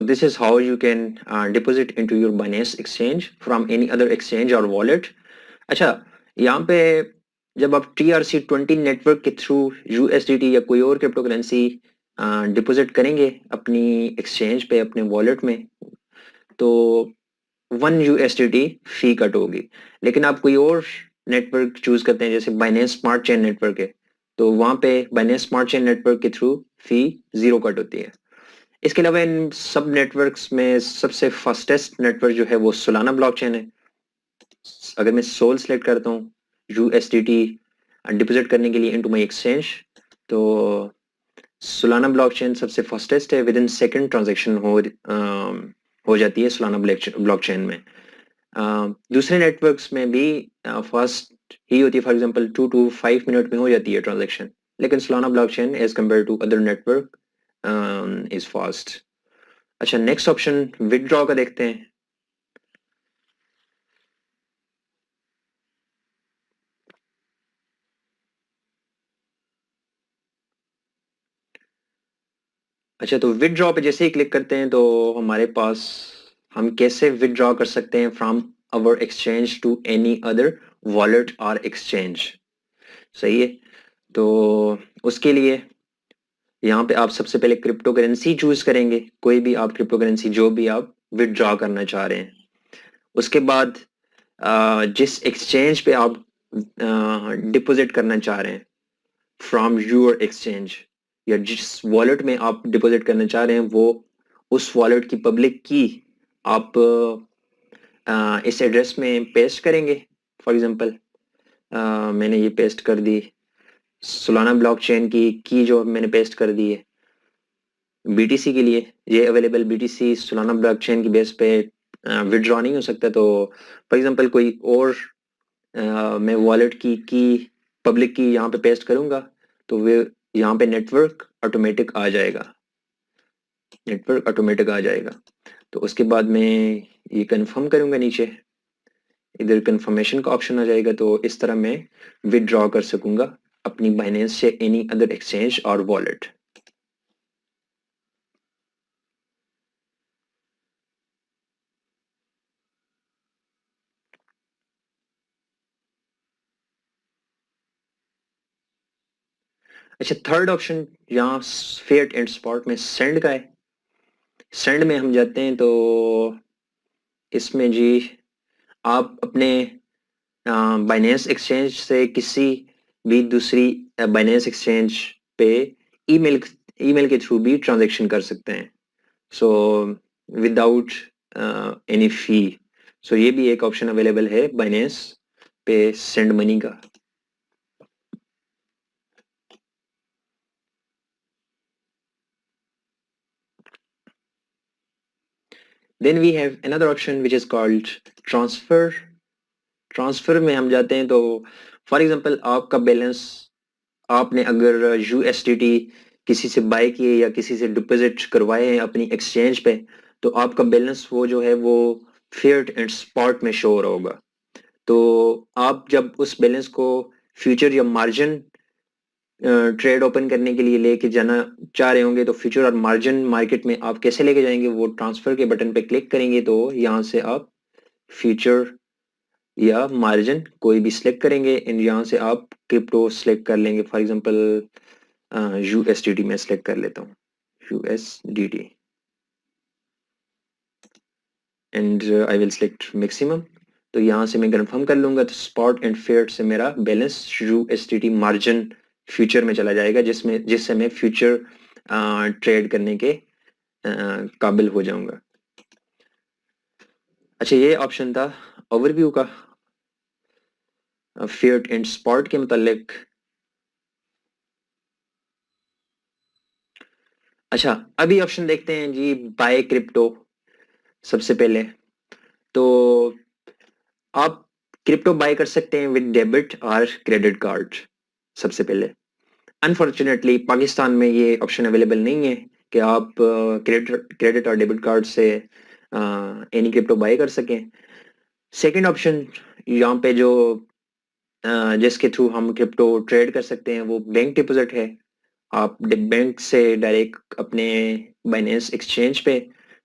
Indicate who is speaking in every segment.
Speaker 1: This is how you can deposit into your Binance exchange from any other exchange or wallet. अच्छा, यहाँ पे जब आप TRC20 network के थ्रू USDT या कोई और क्रिप्टो करेंसी डिपॉजिट करेंगे अपनी एक्सचेंज पे, अपने वॉलेट में, तो 1 USDT फी कट होगी। लेकिन आप कोई और नेटवर्क चूज करते हैं, जैसे बाइनेंस स्मार्ट चेन नेटवर्क है, तो वहां पे बाइनेंस स्मार्ट चेन नेटवर्क के थ्रू फी 0 कट होती है। इसके अलावा इन सब नेटवर्क्स में सबसे फास्टेस्ट नेटवर्क जो है वो सोलाना ब्लॉकचेन है। अगर मैं सोल सेलेक्ट करता हूँ USDT डिपॉजिट करने के लिए इनटू माय एक्सचेंज, तो सोलाना ब्लॉकचेन सबसे फास्टेस्ट है, विद इन सेकेंड ट्रांजेक्शन हो जाती है सोलाना ब्लॉकचेन में। दूसरे नेटवर्क्स में भी फास्ट ही होती है, फॉर एग्जांपल 2 to 5 मिनट में हो जाती है ट्रांजेक्शन, लेकिन Solana blockchain as compare to other network is fast. अच्छा, नेक्स्ट ऑप्शन विदड्रॉ का देखते हैं। अच्छा, तो विदड्रॉ पे जैसे ही क्लिक करते हैं तो हमारे पास हम कैसे विदड्रॉ कर सकते हैं from our exchange to any other wallet और एक्सचेंज। सही है, तो उसके लिए यहाँ पे आप सबसे पहले क्रिप्टो करेंसी चूज करेंगे, कोई भी आप क्रिप्टो करेंसी जो भी आप विदड्रॉ करना चाह रहे हैं। उसके बाद जिस एक्सचेंज पे आप डिपॉजिट करना चाह रहे हैं फ्रॉम यूर एक्सचेंज, या जिस वॉलेट में आप डिपॉजिट करना चाह रहे हैं वो उस वॉलेट की पब्लिक की आप इस एड्रेस में पेस्ट करेंगे। फॉर एग्जांपल मैंने ये पेस्ट कर दी, सोलाना ब्लॉकचेन की जो मैंने पेस्ट कर दी है। BTC के लिए ये अवेलेबल, BTC सोलाना ब्लॉकचेन की बेस पे विड्रॉ नहीं हो सकता, तो फॉर एग्जांपल कोई और मैं वॉलेट की पब्लिक की यहाँ पे पेस्ट करूंगा, तो वे यहाँ पे नेटवर्क ऑटोमेटिक आ जाएगा, नेटवर्क ऑटोमेटिक आ जाएगा। तो उसके बाद मैं ये कंफर्म करूंगा, नीचे इधर कंफर्मेशन का ऑप्शन आ जाएगा, तो इस तरह मैं विदड्रॉ कर सकूंगा अपनी बाइनेंस से एनी अदर एक्सचेंज और वॉलेट। अच्छा, थर्ड ऑप्शन यहाँ फिएट एंड स्पॉट में सेंड का है। सेंड में हम जाते हैं तो इसमें जी आप अपने बाइनेंस एक्सचेंज से किसी भी दूसरी बाइनेंस एक्सचेंज पे ईमेल ईमेल के थ्रू भी ट्रांजैक्शन कर सकते हैं, सो विदाउट एनी फी। सो ये भी एक ऑप्शन अवेलेबल है बाइनेंस पे सेंड मनी का। Then we have another option which is called transfer. Transfer में हम जाते हैं तो फॉर एग्जांपल आपका बैलेंस, आपने अगर USDT किसी से बाय किए या किसी से डिपॉजिट करवाए हैं अपनी एक्सचेंज पे, तो आपका बैलेंस वो जो है वो फिएट एंड स्पॉट में शो हो रहा होगा। तो आप जब उस बैलेंस को फ्यूचर या मार्जिन ट्रेड ओपन करने के लिए लेके जाना चाह रहे होंगे, तो फ्यूचर और मार्जिन मार्केट में आप कैसे लेके जाएंगे, वो ट्रांसफर के बटन पे क्लिक करेंगे तो यहाँ से आप फ्यूचर या मार्जिन कोई भी सिलेक्ट करेंगे एंड यहाँ से आप क्रिप्टो सिलेक्ट कर लेंगे। फॉर एग्जांपल USDT में सिलेक्ट कर लेता हूँ, USDT, and I will select maximum. तो यहाँ से मैं कंफर्म कर लूंगा, तो स्पॉट एंड फेयर से मेरा बैलेंस USDT मार्जिन फ्यूचर में चला जाएगा, जिससे मैं फ्यूचर ट्रेड करने के काबिल हो जाऊंगा। अच्छा, ये ऑप्शन था ओवरव्यू का फिएट एंड स्पॉट के मुतालिक। अच्छा, अभी ऑप्शन देखते हैं जी बाय क्रिप्टो। सबसे पहले तो आप क्रिप्टो बाय कर सकते हैं विद डेबिट और क्रेडिट कार्ड। सबसे पहले अनफॉर्चुनेटली पाकिस्तान में ये ऑप्शन अवेलेबल नहीं है कि आप क्रेडिट और डेबिट कार्ड से एनी क्रिप्टो बाय कर सकें। सेकंड ऑप्शन यहाँ पे जो जिसके थ्रू हम क्रिप्टो ट्रेड कर सकते हैं वो बैंक डिपॉजिट है। आप बैंक से डायरेक्ट अपने बाइनेंस एक्सचेंज पे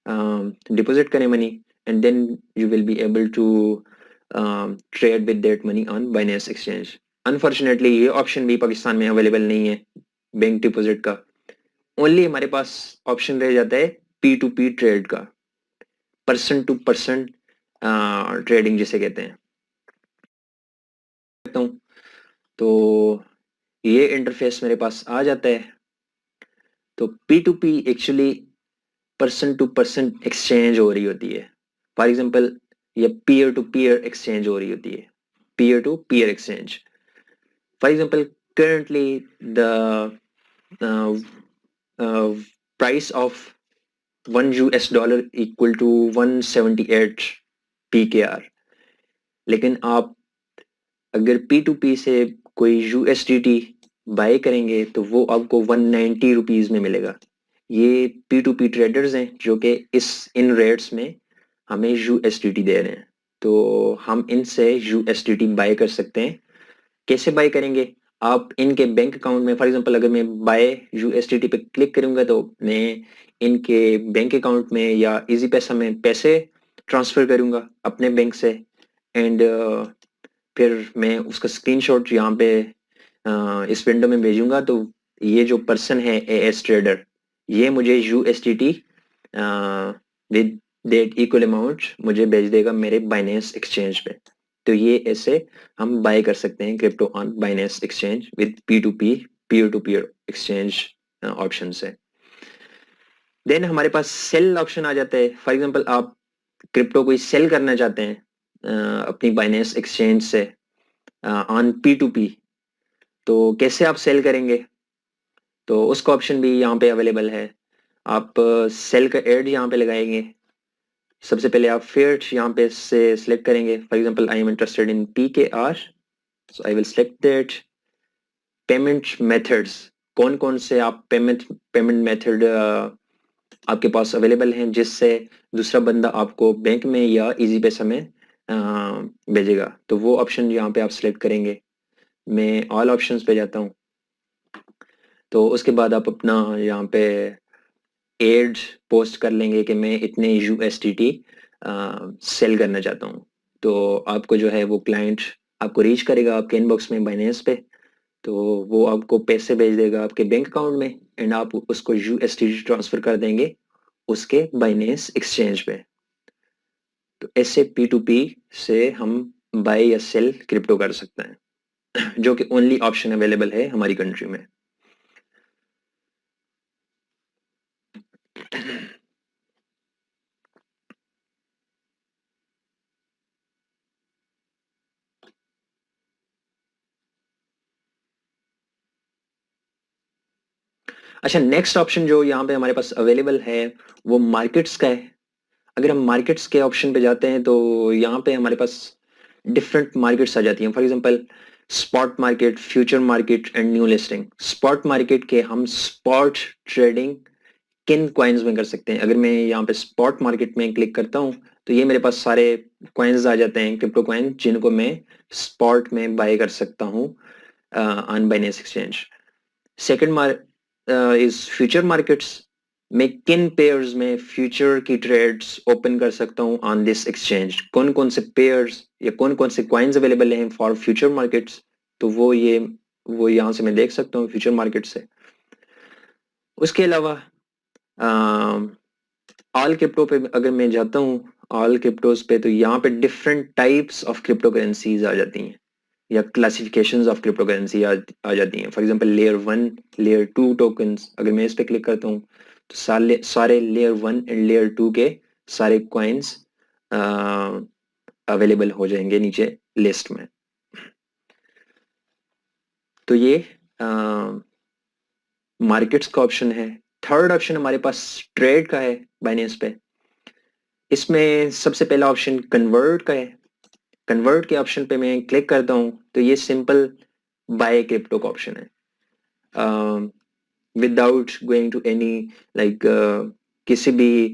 Speaker 1: डिपॉजिट करें money, and then you will be able to trade with that money on Binance exchange. Unfortunately ये ऑप्शन भी पाकिस्तान में अवेलेबल नहीं है बैंक डिपॉजिट का। ओनली हमारे पास ऑप्शन रह जाता है पी टू पी ट्रेड का, पर्सन टू पर्सन ट्रेडिंग जिसे कहते हैं। तो ये इंटरफेस मेरे पास आ जाता है। तो P to P actually person to person exchange हो रही होती है। फॉर एग्जांपल ये पीयर टू पीयर एक्सचेंज हो रही होती है, peer to peer exchange. For example currently the uh, price of $1 equal to 178 PKR। लेकिन आप अगर पी टू पी से कोई USDT बाय करेंगे तो वो आपको 190 रुपीज में मिलेगा। ये पी टू पी ट्रेडर्स हैं जो कि इन रेट्स में हमें USDT दे रहे हैं, तो हम इनसे USDT बाय कर सकते हैं। कैसे बाय करेंगे? आप इनके बैंक अकाउंट में, फॉर एग्जांपल अगर मैं बाय USDT पे क्लिक करूंगा तो मैं इनके बैंक अकाउंट में या इजी पैसा में पैसे ट्रांसफर करूंगा अपने बैंक से, एंड फिर मैं उसका स्क्रीनशॉट यहाँ पे इस विंडो में भेजूंगा। तो ये जो पर्सन है AS ट्रेडर, ये मुझे USDT with that equal amount मुझे भेज देगा मेरे बाइनेंस एक्सचेंज पे। तो ये ऐसे हम बाय कर सकते हैं crypto on Binance exchange with P to P, peer to peer exchange option से। देन हमारे पास सेल ऑप्शन आ जाता है। फॉर एग्जांपल आप क्रिप्टो कोई सेल करना चाहते हैं अपनी बाइनेंस एक्सचेंज से ऑन पी टू पी, तो कैसे आप सेल करेंगे? तो उसका ऑप्शन भी यहाँ पे अवेलेबल है। आप सेल का एड यहाँ पे लगाएंगे। सबसे पहले आप फेयर यहाँ पे से सिलेक्ट करेंगे। For example I am interested in PKR, so I will select that. Payment methods, कौन कौन से आप पेमेंट मेथड आपके पास अवेलेबल हैं जिससे दूसरा बंदा आपको बैंक में या इजी पैसा में भेजेगा, तो वो ऑप्शन यहाँ पे आप सिलेक्ट करेंगे। मैं ऑल ऑप्शंस पे जाता हूँ। तो उसके बाद आप अपना यहाँ पे एड पोस्ट कर लेंगे कि मैं इतने USDT सेल करना चाहता हूँ। तो आपको जो है वो क्लाइंट आपको रीच करेगा आपके इनबॉक्स में बाइनेंस पे, तो वो आपको पैसे भेज देगा आपके बैंक अकाउंट में, एंड आप उसको USDT ट्रांसफर कर देंगे उसके बाइनेंस एक्सचेंज पे। तो ऐसे पी टू पी से हम बाय या सेल क्रिप्टो कर सकते हैं, जो कि ओनली ऑप्शन अवेलेबल है हमारी कंट्री में। अच्छा, नेक्स्ट ऑप्शन जो यहाँ पे हमारे पास अवेलेबल है वो मार्केट्स का है। अगर हम मार्केट्स के ऑप्शन पे जाते हैं तो यहाँ पे हमारे पास डिफरेंट मार्केट्स आ जाती हैं। For example spot market, future market and new listing. Spot market के हम स्पॉट ट्रेडिंग किन कॉइन्स में कर सकते हैं? अगर मैं यहाँ पे स्पॉट मार्केट में क्लिक करता हूँ तो ये मेरे पास सारे कॉइन्स आ जाते हैं, क्रिप्टो कॉइन, जिनको मैं स्पॉट में बाय कर सकता हूँ on Binance exchange. Second is future markets. मैं किन पेयर्स में फ्यूचर की ट्रेड्स ओपन कर सकता हूँ ऑन दिस एक्सचेंज? कौन कौन से पेयर्स या कौन कौन से कॉइन्स अवेलेबल हैं फॉर फ्यूचर मार्केट्स? तो वो यहाँ से मैं देख सकता हूँ फ्यूचर मार्केट से। उसके अलावा ऑल क्रिप्टो पे अगर मैं जाता हूँ, ऑल क्रिप्टोज पे, तो यहाँ पे different types of crypto currencies आ जाती हैं या क्लासिफिकेशंस ऑफ क्रिप्टो करेंसी आ जाती हैं। For example layer 1, layer 2 tokens, अगर मैं इस पे क्लिक करता हूँ तो सारे लेयर 1 एंड लेयर 2 के सारे कॉइन्स अवेलेबल हो जाएंगे नीचे लिस्ट में। तो ये मार्केट्स का ऑप्शन है। थर्ड ऑप्शन हमारे पास ट्रेड का है बाइनेंस पे। इसमें सबसे पहला ऑप्शन कन्वर्ट का है। कन्वर्ट के ऑप्शन पे मैं क्लिक करता हूँ तो ये सिंपल बाय क्रिप्टो का ऑप्शन है, without going to any like किसी भी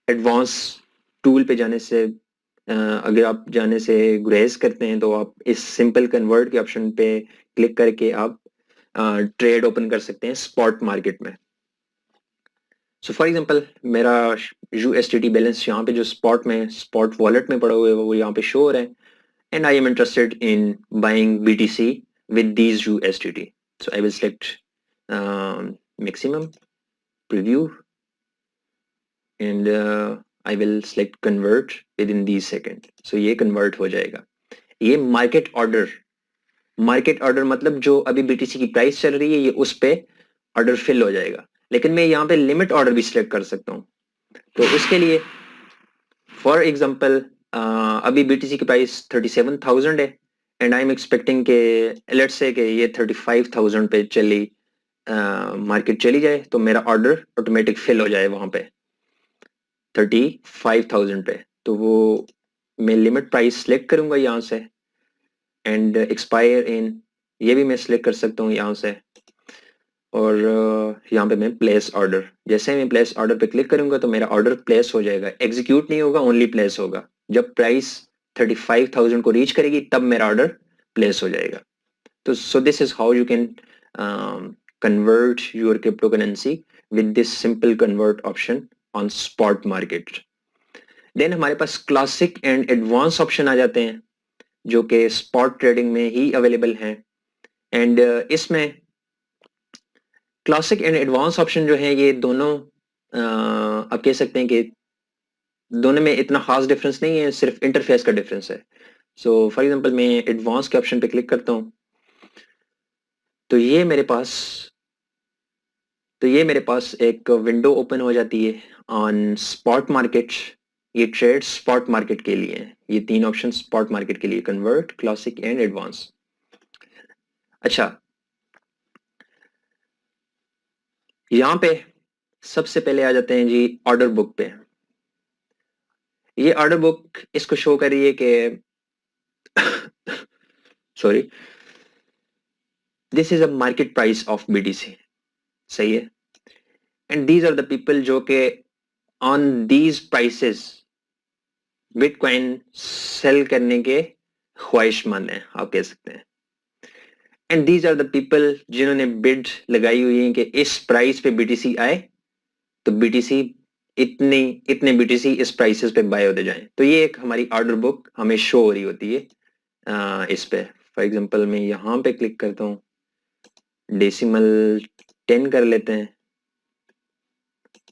Speaker 1: एडवांस टूल पे जाने से, अगर आप जाने से गुरेज करते हैं तो आप इस सिंपल कन्वर्ट के ऑप्शन पे क्लिक करके आप ट्रेड ओपन कर सकते हैं स्पॉट मार्केट में। सो फॉर एग्जांपल मेरा USDT बैलेंस यहाँ पे जो स्पॉट वॉलेट में पड़ा हुआ है वो यहाँ पे शो हो रहा है, and I am interested in buying BTC with these USDT. So I will select maximum preview and I will select convert within these seconds. So ये convert हो जाएगा. ये मार्केट ऑर्डर मतलब जो अभी BTC की प्राइस चल रही है ये उस पे ऑर्डर फिल हो जाएगा, लेकिन मैं यहाँ पे लिमिट ऑर्डर भी सिलेक्ट कर सकता हूँ। तो उसके लिए फॉर एग्जांपल अभी BTC की प्राइस 37,000 है एंड आई एम एक्सपेक्टिंग के लेट्स से कि ये 35,000 पे चली मार्केट चली जाए तो मेरा ऑर्डर ऑटोमेटिक फिल हो जाए वहां पे 35,000 पे। तो वो मैं लिमिट प्राइस सिलेक्ट करूंगा यहाँ से एंड एक्सपायर इन ये भी मैं सिलेक्ट कर सकता हूँ यहाँ से, और यहाँ पे मैं प्लेस ऑर्डर, जैसे मैं प्लेस ऑर्डर पे क्लिक करूंगा तो मेरा ऑर्डर प्लेस हो जाएगा, एग्जीक्यूट नहीं होगा, ओनली प्लेस होगा। जब प्राइस 35,000 को रीच करेगी तब मेरा ऑर्डर प्लेस हो जाएगा। तो so this is how you can convert your crypto currency with this simple convert option on spot market. Then हमारे पास क्लासिक एंड एडवांस ऑप्शन आ जाते हैं जो कि स्पॉट ट्रेडिंग में ही अवेलेबल हैं। एंड इसमें क्लासिक एंड एडवांस ऑप्शन जो है ये दोनों आप कह सकते हैं कि दोनों में इतना खास डिफरेंस नहीं है, सिर्फ इंटरफेस का डिफरेंस है। सो फॉर एग्जांपल मैं एडवांस के ऑप्शन पे क्लिक करता हूँ तो ये मेरे पास एक विंडो ओपन हो जाती है ऑन स्पॉट मार्केट। ये ट्रेड स्पॉट मार्केट के लिए है, ये तीन ऑप्शन स्पॉट मार्केट के लिए, कन्वर्ट, क्लासिक एंड एडवांस। अच्छा, यहाँ पे सबसे पहले आ जाते हैं जी ऑर्डर बुक पे। ये ऑर्डर बुक इसको शो कर रही है कि sorry, this is a market price of BTC, सही है। And these are the people जो के on these prices bitcoin sell करने के ख्वाहिशमंद हैं, आप कह सकते हैं। And these are the people जिन्होंने बिड लगाई हुई है कि इस प्राइस पे BTC आए तो BTC इतने इतने BTC इस प्राइसेस पे बाय होते जाएं। तो ये एक हमारी ऑर्डर बुक हमें शो हो रही होती है इस पे। फॉर एग्जांपल मैं यहाँ पे क्लिक करता हूँ, डेसिमल 10 कर लेते हैं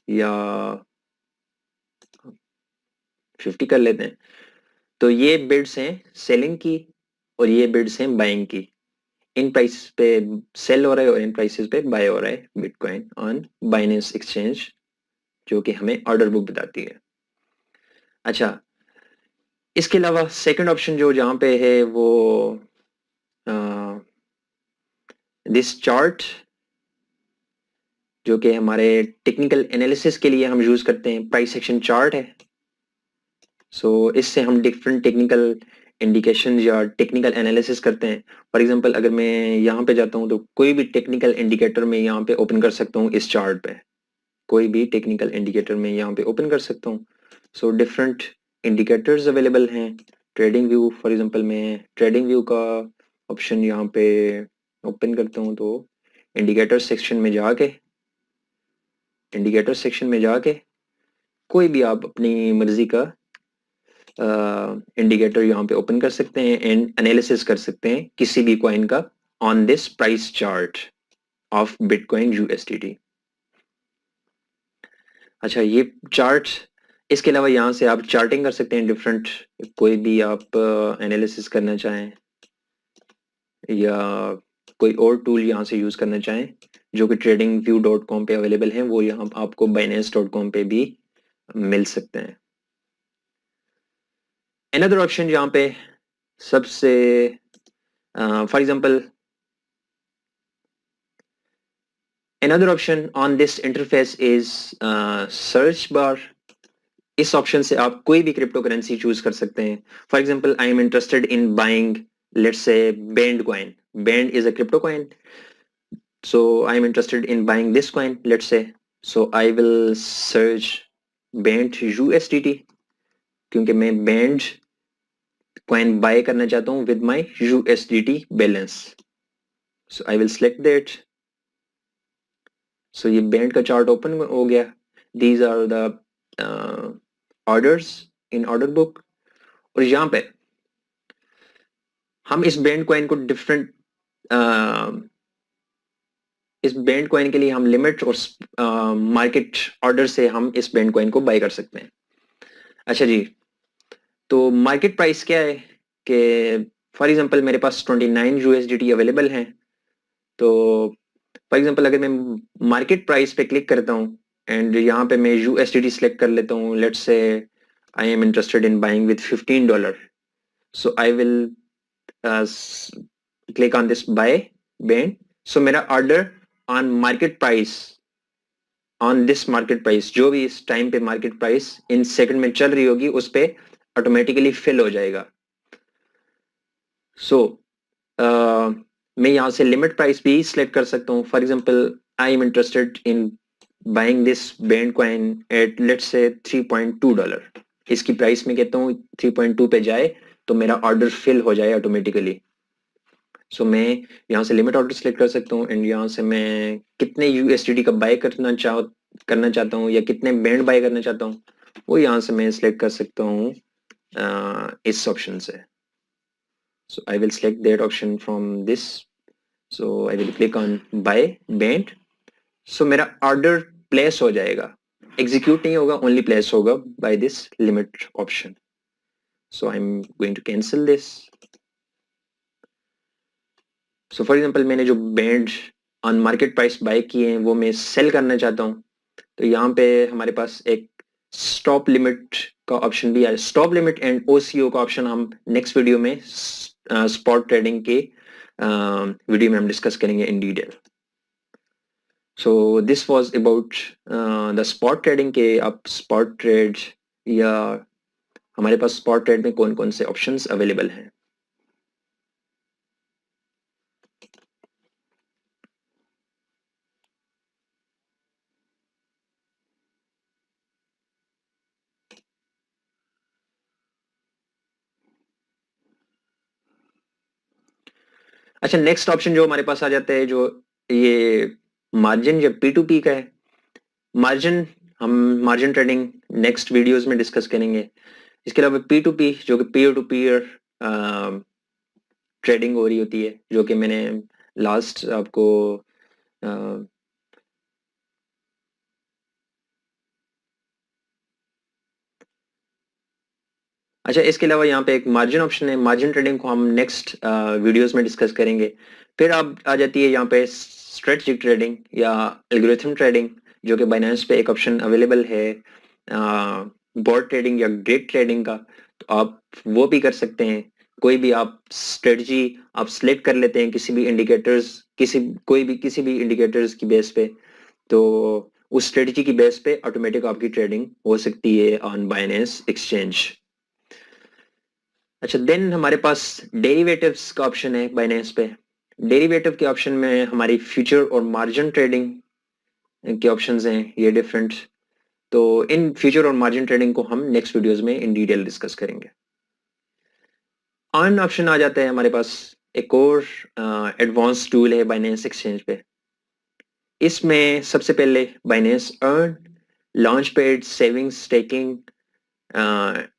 Speaker 1: या 50 कर लेते हैं। तो ये बिड्स हैं सेलिंग की और ये बिड्स हैं बाइंग की। इन प्राइस पे सेल हो रहा है और इन प्राइसेस पे बाय हो रहा है बिटकॉइन ऑन बाइनेंस एक्सचेंज, जो कि हमें ऑर्डर बुक बताती है। अच्छा, इसके अलावा सेकंड ऑप्शन जो जहां पे है वो दिस चार्ट, जो कि हमारे टेक्निकल एनालिसिस के लिए हम यूज करते हैं, प्राइस एक्शन चार्ट है। सो इससे हम डिफरेंट टेक्निकल इंडिकेशन या टेक्निकल एनालिसिस करते हैं। फॉर एग्जांपल अगर मैं यहाँ पे जाता हूँ तो कोई भी टेक्निकल इंडिकेटर मैं यहाँ पे ओपन कर सकता हूँ, इस चार्ट पे कोई भी टेक्निकल इंडिकेटर मैं यहाँ पे ओपन कर सकता हूँ। सो डिफरेंट इंडिकेटर्स अवेलेबल हैं। ट्रेडिंग व्यू, फॉर एग्जांपल मैं ट्रेडिंग व्यू का ऑप्शन यहाँ पे ओपन करता हूँ तो इंडिकेटर सेक्शन में जाके कोई भी आप अपनी मर्जी का इंडिकेटर यहाँ पे ओपन कर सकते हैं एंड एनालिसिस कर सकते हैं किसी भी कॉइन का on this price chart of bitcoin USDT। अच्छा, ये चार्ट, इसके अलावा यहाँ से आप चार्टिंग कर सकते हैं डिफरेंट, कोई भी आप एनालिसिस करना चाहें या कोई और टूल यहाँ से यूज करना चाहें जो कि tradingview.com पे अवेलेबल है, वो यहाँ आपको binance.com पे भी मिल सकते हैं। अनदर ऑप्शन यहाँ पे सबसे for example another option on this interface is search bar. इस ऑप्शन से आप कोई भी क्रिप्टो करेंसी चूज कर सकते हैं। For example I am interested in buying let's say band coin, band is a crypto coin, so I am interested in buying this coin, let's say, so I will search band USDT क्योंकि मैं band coin bye करना चाहता हूं with my USDT balance. So I will select that. So ये band का chart open हो गया। these are the orders in order book। और यहाँ पे हम इस बैंड कॉइन को डिफरेंट इस बैंड कॉइन के लिए हम लिमिट और मार्केट ऑर्डर से हम इस बैंड कॉइन को बाय कर सकते हैं। अच्छा जी, तो मार्केट प्राइस क्या है कि फॉर एग्जांपल मेरे पास 29 यूएसडीटी अवेलेबल हैं। तो फॉर एग्जांपल अगर मैं मार्केट प्राइस पे क्लिक करता हूँ एंड यहाँ पे मैं यूएसडीटी सेलेक्ट कर लेता हूँ, let's say I am interested in buying with $15, so I will click on this buy band. सो मेरा order on market price, on this market price, जो भी इस टाइम पे मार्केट प्राइस इन सेकंड में चल रही होगी उस पे ऑटोमेटिकली फिल हो जाएगा। सो मैं यहाँ से लिमिट प्राइस भी सिलेक्ट कर सकता हूँ। For example I am interested in buying this band coin at let's say $3.2। इसकी प्राइस में कहता हूँ 3.2 पे जाए तो मेरा ऑर्डर फिल हो जाए ऑटोमेटिकली। सो मैं यहाँ से लिमिट ऑर्डर सेलेक्ट कर सकता हूँ एंड यहाँ से मैं कितने यूएसडीटी का बाय करना चाहता हूँ या कितने बैंड बाय करना चाहता हूँ वो यहाँ से मैं सिलेक्ट कर सकता हूँ इस ऑप्शन से। So I will select that option from this. So I will click on buy band. So मेरा order place हो जाएगा, execute नहीं होगा, only place होगा by this limit option. So I'm going to cancel this. So for example मैंने जो band on market price buy किए हैं वो मैं sell करना चाहता हूँ। तो यहाँ पे हमारे पास एक stop limit का ऑप्शन भी है। Stop limit and OCO का ऑप्शन हम नेक्स्ट वीडियो में स्पॉट ट्रेडिंग के वीडियो में हम डिस्कस करेंगे in detail. So this was about the spot trading के आप स्पॉट ट्रेड या हमारे पास स्पॉट ट्रेड में कौन कौन से ऑप्शंस अवेलेबल हैं। अच्छा, नेक्स्ट ऑप्शन जो हमारे पास आ जाता है जो ये मार्जिन या P2P का है। मार्जिन हम मार्जिन ट्रेडिंग नेक्स्ट वीडियोस में डिस्कस करेंगे। इसके अलावा P2P जो कि पीयर टू पीयर ट्रेडिंग हो रही होती है, जो कि मैंने लास्ट आपको अच्छा, इसके अलावा यहाँ पे एक मार्जिन ऑप्शन है। मार्जिन ट्रेडिंग को हम नेक्स्ट वीडियोस में डिस्कस करेंगे। फिर आप आ जाती है यहाँ पे स्ट्रेटजिक ट्रेडिंग या एल्गोरिथम ट्रेडिंग, जो कि बाइनेंस पे एक ऑप्शन अवेलेबल है बॉट ट्रेडिंग या डेट ट्रेडिंग का। तो आप वो भी कर सकते हैं। कोई भी आप स्ट्रेटजी आप सिलेक्ट कर लेते हैं किसी भी इंडिकेटर्स किसी भी इंडिकेटर्स की बेस पे, तो उस स्ट्रेटजी की बेस पे ऑटोमेटिक आपकी ट्रेडिंग हो सकती है ऑन बाइनेंस एक्सचेंज। अच्छा, देन हमारे पास डेरिवेटिव्स का ऑप्शन है बाइनेंस पे। डेरिवेटिव के ऑप्शन में हमारी फ्यूचर और मार्जिन ट्रेडिंग के ऑप्शंस हैं ये डिफरेंट। तो इन फ्यूचर और मार्जिन ट्रेडिंग को हम नेक्स्ट वीडियोस में इन डिटेल डिस्कस करेंगे। अर्न ऑप्शन आ जाता है हमारे पास, एक और एडवांस टूल है बाइनेंस एक्सचेंज पे। इसमें सबसे पहले Binance earn, launch pad, savings, staking,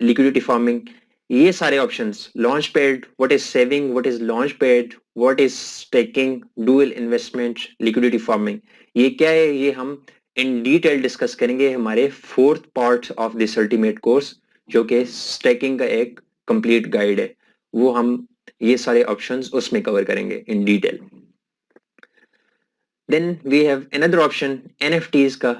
Speaker 1: liquidity farming, ये सारे options, launch pad, what is saving, what is launch pad, what is staking, dual investment, liquidity farming, ये क्या है ये हम इन डिटेल डिस्कस करेंगे हमारे fourth part of this ultimate course, जो कि स्टेकिंग का एक कंप्लीट गाइड है। वो हम ये सारे ऑप्शंस उसमें कवर करेंगे in detail. Then we have another option NFTs का।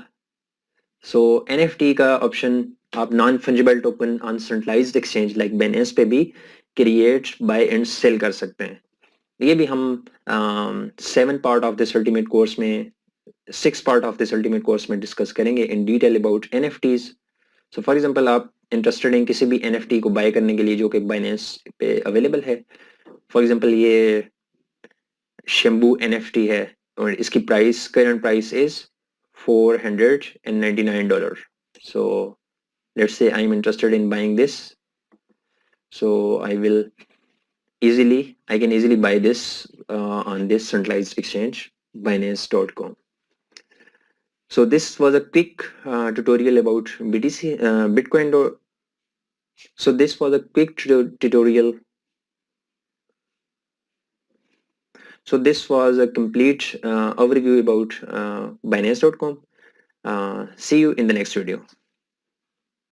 Speaker 1: सो एनएफटी का ऑप्शन आप non fungible token on centralised exchange like Binance पे भी क्रिएट, बाय एंड सेल कर सकते हैं। ये भी हम 7 part of this ultimate course में 6 part of this ultimate course में डिस्कस करेंगे in detail about NFTs. So for example आप इंटरेस्टेड हैं किसी भी एनएफटी को बाय करने के लिए जो कि बाइनेंस पे अवेलेबल है। फॉर एग्जांपल ये शैम्बू एनएफटी है और इसकी price current price is $499. So let's say I'm interested in buying this, so I can easily buy this on this centralized exchange binance.com. So this was a quick tutorial about BTC, Bitcoin. So this was a quick tutorial. So this was a complete overview about Binance.com. See you in the next video.